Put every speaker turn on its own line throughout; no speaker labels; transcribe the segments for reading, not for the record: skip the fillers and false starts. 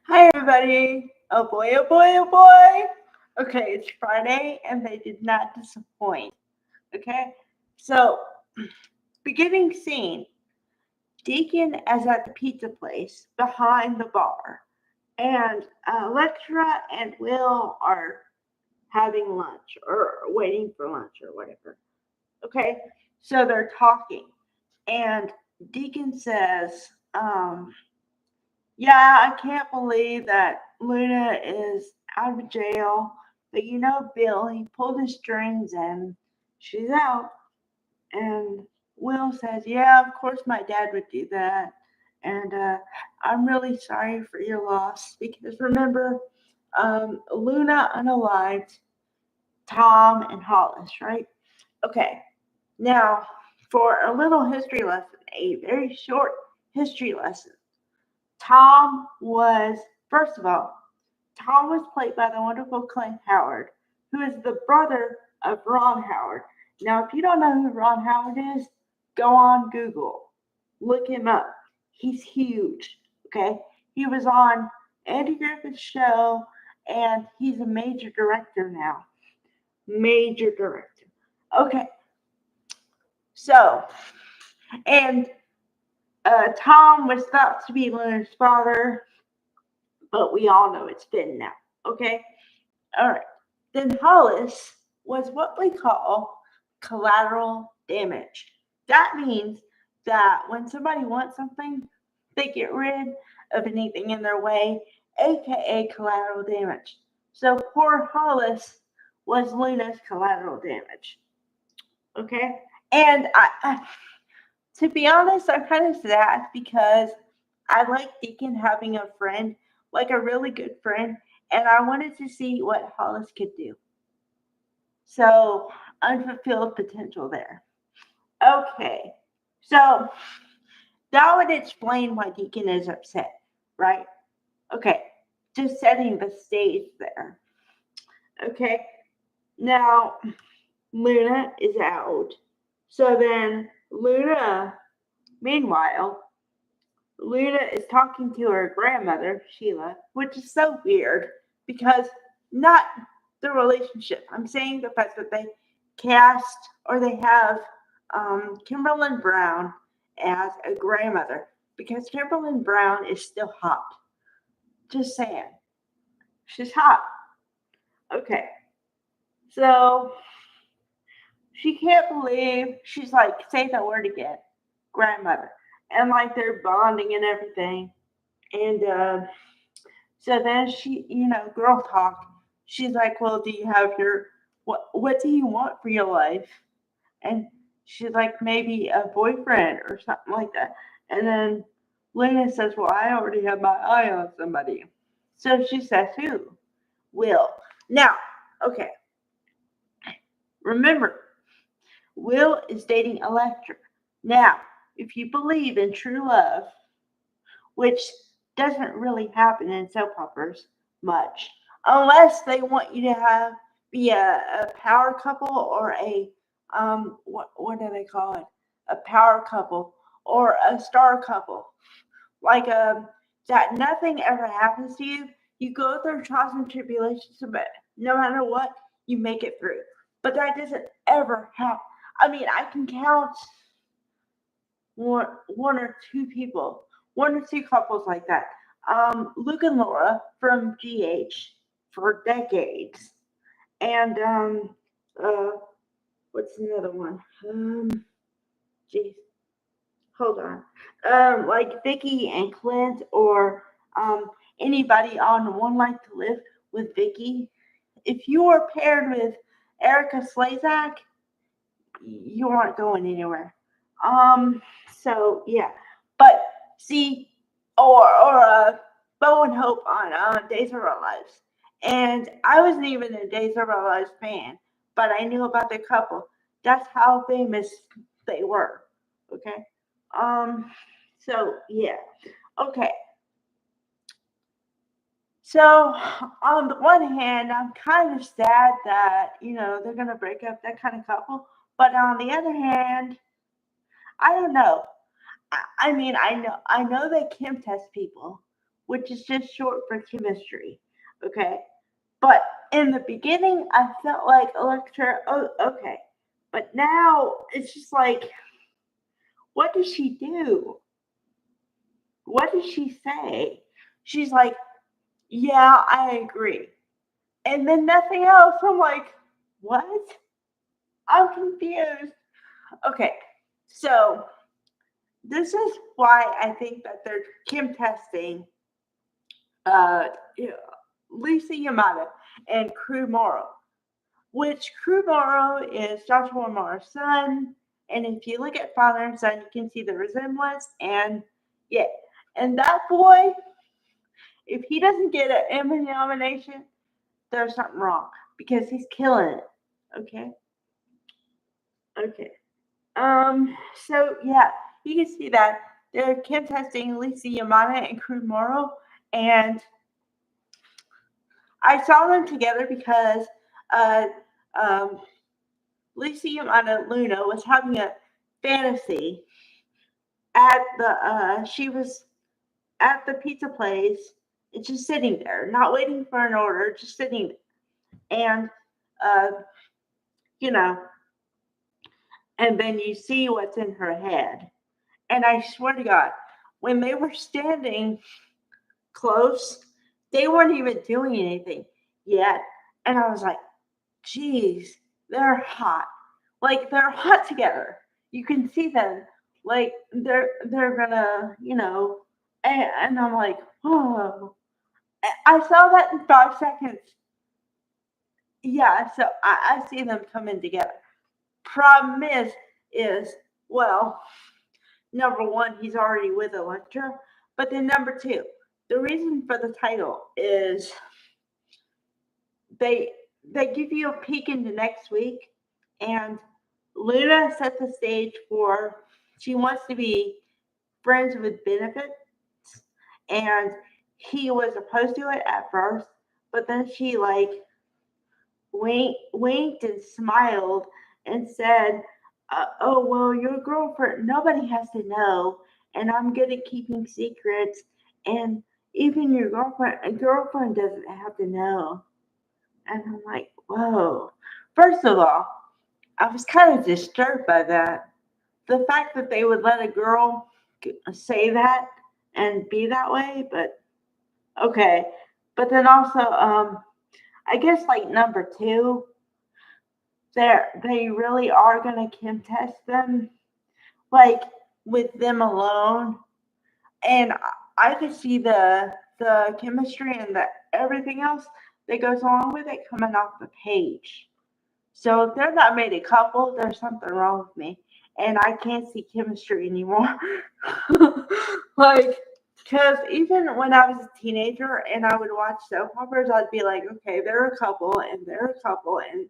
Hi, everybody. Oh boy, oh boy, oh boy. Okay, it's Friday and they did not disappoint. Okay, so beginning scene Deacon is at the pizza place behind the bar, and Electra and Will are having lunch or waiting for lunch or whatever. Okay, so they're talking, and Deacon says, Yeah, I can't believe that Luna is out of jail. But Bill, he pulled his strings and she's out. And Will says, Yeah, of course my dad would do that. And I'm really sorry for your loss because remember, Luna unalived Tom and Hollis, right? Okay, now for a little history lesson, a very short history lesson. Tom was, first of all, Tom was played by the wonderful Clint Howard, who is the brother of Ron Howard. Now, if you don't know who Ron Howard is, go on Google, look him up. He's huge, okay? He was on Andy Griffith's show, and he's a major director now. Major director. Okay, so, and Tom was thought to be Luna's father, but we all know it's Finn now. Okay? All right. Then Hollis was what we call collateral damage. That means that when somebody wants something, they get rid of anything in their way, aka collateral damage. So poor Hollis was Luna's collateral damage. Okay? And to be honest, I'm kind of sad because I like Deacon having a friend, like a really good friend, and I wanted to see what Hollis could do. So, unfulfilled potential there. Okay, so that would explain why Deacon is upset, right? Okay, just setting the stage there. Okay, now Luna is out. So then Luna, meanwhile, Luna is talking to her grandmother, Sheila, which is so weird because not the relationship. I'm saying the fact that they cast or they have Kimberlyn Brown as a grandmother because Kimberlyn Brown is still hot. Just saying. She's hot. Okay. So she can't believe she's like, say the word again, grandmother. And like they're bonding and everything. And so then she, girl talk. She's like, "Well, do you have your what do you want for your life?" And she's like, "Maybe a boyfriend or something like that." And then Lena says, "Well, I already have my eye on somebody." So she says, "Who?" Will. Now, okay. Remember, Will is dating Electra. Now, if you believe in true love, which doesn't really happen in soap operas much, unless they want you to be a power couple or a what do they call it? A power couple or a star couple. Like that nothing ever happens to you. You go through trials and tribulations, but no matter what, you make it through. But that doesn't ever happen. I mean, I can count one or two people, one or two couples like that. Luke and Laura from GH for decades, and uh, what's another one? Geez, hold on. Like Vicky and Clint, or anybody on One Life to Live with Vicky. If you are paired with Erica Slazak, you aren't going anywhere. So yeah, but see, or Bo and Hope on Days of Our Lives, and I wasn't even a Days of Our Lives fan, but I knew about the couple. That's how famous they were. Okay. Um. So yeah. Okay. So on the one hand, I'm kind of sad that they're gonna break up that kind of couple, but on the other hand, I don't know. I mean, I know they Kim test people, which is just short for chemistry. Okay. But in the beginning, I felt like Electra, oh, okay. But now it's just like, what does she do? What does she say? She's like, yeah, I agree. And then nothing else. I'm like, what? I'm confused. Okay, so this is why I think that they're Kim testing uh, Lisa Yamada and Crew Morrow, which Crew Morrow is Joshua Morrow's son. And if you look at father and son, you can see the resemblance. And yeah, and that boy, if he doesn't get an Emmy nomination, there's something wrong because he's killing it. Okay. Okay. So yeah, you can see that they're contesting Lisa Yamada and Crew Morrow, and I saw them together because uh, um, Lisa Yamada Luna was having a fantasy at the she was at the pizza place and just sitting there, not waiting for an order, just sitting there. And uh, you know, and then you see what's in her head. And I swear to God, when they were standing close, they weren't even doing anything yet. And I was like, geez, they're hot. Like they're hot together. You can see them. Like they're gonna, and I'm like, whoa. I saw that in 5 seconds. Yeah, so I see them coming together. Problem is, well, number one, he's already with Electra. But then number two, the reason for the title is they they give you a peek into next week, and Luna set the stage for she wants to be friends with benefits, and he was opposed to it at first, but then she like winked and smiled and said, "Oh well, your girlfriend. Nobody has to know, and I'm good at keeping secrets, and even your girlfriend doesn't have to know." And I'm like, "Whoa!" First of all, I was kind of disturbed by that. The fact that they would let a girl say that and be that way, but okay. But then also, I guess like number two, they really are gonna contest them, like with them alone, and I could see the chemistry and the everything else that goes along with it coming off the page. So if they're not made a couple, there's something wrong with me, and I can't see chemistry anymore. Like, because even when I was a teenager and I would watch soap operas, I'd be like, okay, they're a couple and they're a couple, and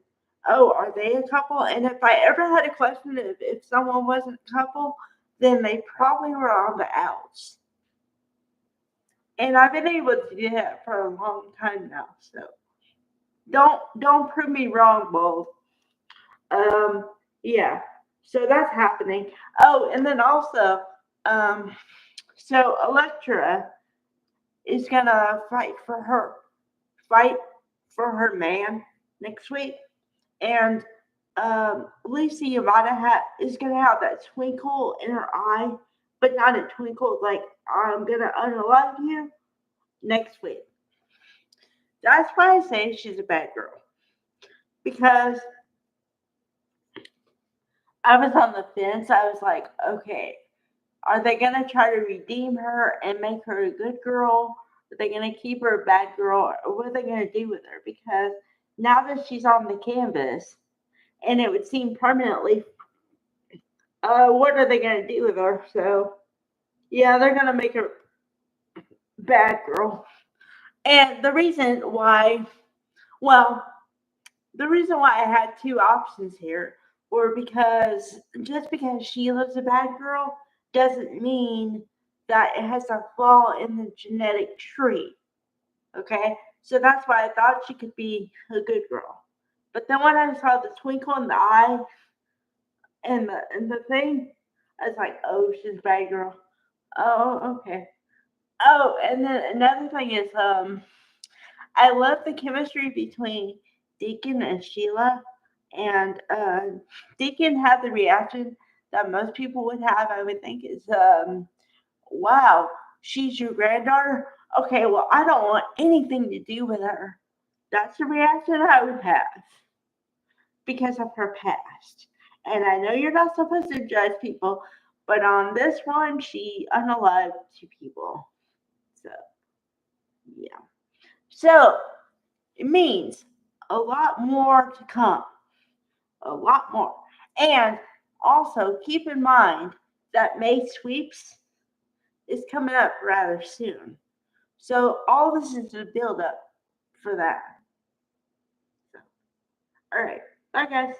oh, are they a couple? And if I ever had a question if someone wasn't a couple, then they probably were on the outs. And I've been able to do that for a long time now. So don't prove me wrong, Bold. Um, yeah. So that's happening. Oh, and then also, um, so Electra is gonna fight for her man next week, and Lisa Yamada is gonna have that twinkle in her eye, but not a twinkle like I'm gonna unalive you next week. That's why I say she's a bad girl because I was on the fence. I was like, okay, are they gonna try to redeem her and make her a good girl? Are they gonna keep her a bad girl? Or what are they gonna do with her? Because now that she's on the canvas, and it would seem permanently, what are they gonna do with her? So yeah, they're gonna make her bad girl. And well, the reason why I had two options here were because just because Sheila's a bad girl doesn't mean that it has a flaw in the genetic tree. Okay? So that's why I thought she could be a good girl. But then when I saw the twinkle in the eye and the thing, I was like, oh, she's a bad girl. Oh, okay. Oh, and then another thing is, I love the chemistry between Deacon and Sheila. And Deacon had the reaction that most people would have, I would think, is, wow, she's your granddaughter? Okay, well, I don't want anything to do with her. That's the reaction I would have because of her past. And I know you're not supposed to judge people, but on this one, she unalived two people. So, yeah. So, it means a lot more to come. A lot more. And also keep in mind that May sweeps is coming up rather soon. So all this is a build up for that. So, all right. Bye, guys.